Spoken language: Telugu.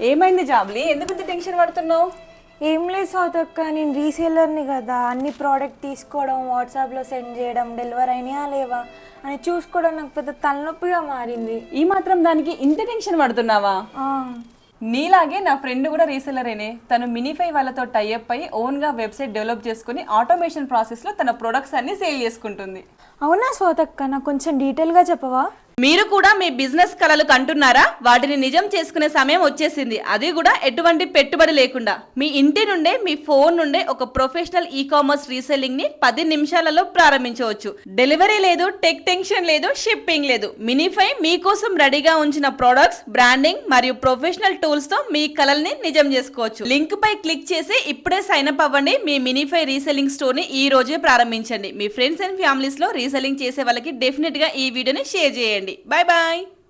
ఏమైంది జాబ్లీ, ఎందుకు ఇంత టెన్షన్ పడుతున్నావు? ఏం లేదు స్వాతక్క, నేను రీసేలర్ని కదా, అన్ని ప్రోడక్ట్ తీసుకోవడం, వాట్సాప్లో సెండ్ చేయడం, డెలివరీ అయినాయా లేవా అని చూసుకోవడం నాకు పెద్ద తలనొప్పిగా మారింది. ఈ మాత్రం దానికి ఇంత టెన్షన్ పడుతున్నావా? నీలాగే నా ఫ్రెండ్ కూడా రీసెలరేనే. తను మినిఫై వాళ్ళతో టైఅప్ అయి ఓన్గా వెబ్సైట్ డెవలప్ చేసుకుని ఆటోమేషన్ ప్రాసెస్లో తన ప్రొడక్ట్స్ అన్ని సేల్ చేసుకుంటుంది. అవునా స్వాతక్క, నాకు కొంచెం డీటెయిల్గా చెప్పవా? మీరు కూడా మీ బిజినెస్ కలలు కంటున్నారా? వాటిని నిజం చేసుకునే సమయం వచ్చేసింది, అది కూడా ఎటువంటి పెట్టుబడి లేకుండా. మీ ఇంటి నుండే, మీ ఫోన్ నుండే ఒక ప్రొఫెషనల్ ఈ కామర్స్ రీసెల్లింగ్ ని 10 నిమిషాలలో ప్రారంభించవచ్చు. డెలివరీ లేదు, టెక్ టెన్షన్ లేదు, షిప్పింగ్ లేదు. మినిఫై మీకోసం రెడీగా ఉంచిన ప్రొడక్ట్స్, బ్రాండింగ్ మరియు ప్రొఫెషనల్ టూల్స్ తో మీ కలల్ని నిజం చేసుకోవచ్చు. లింక్ పై క్లిక్ చేసి ఇప్పుడే సైన్ అప్ అవ్వండి. మీ మినిఫై రీసెల్లింగ్ స్టోర్ ని ఈ రోజే ప్రారంభించండి. మీ ఫ్రెండ్స్ అండ్ ఫ్యామిలీస్ లో రీసెల్లింగ్ చేసే వాళ్ళకి డెఫినెట్ గా ఈ వీడియోని షేర్ చేయండి. Bye bye.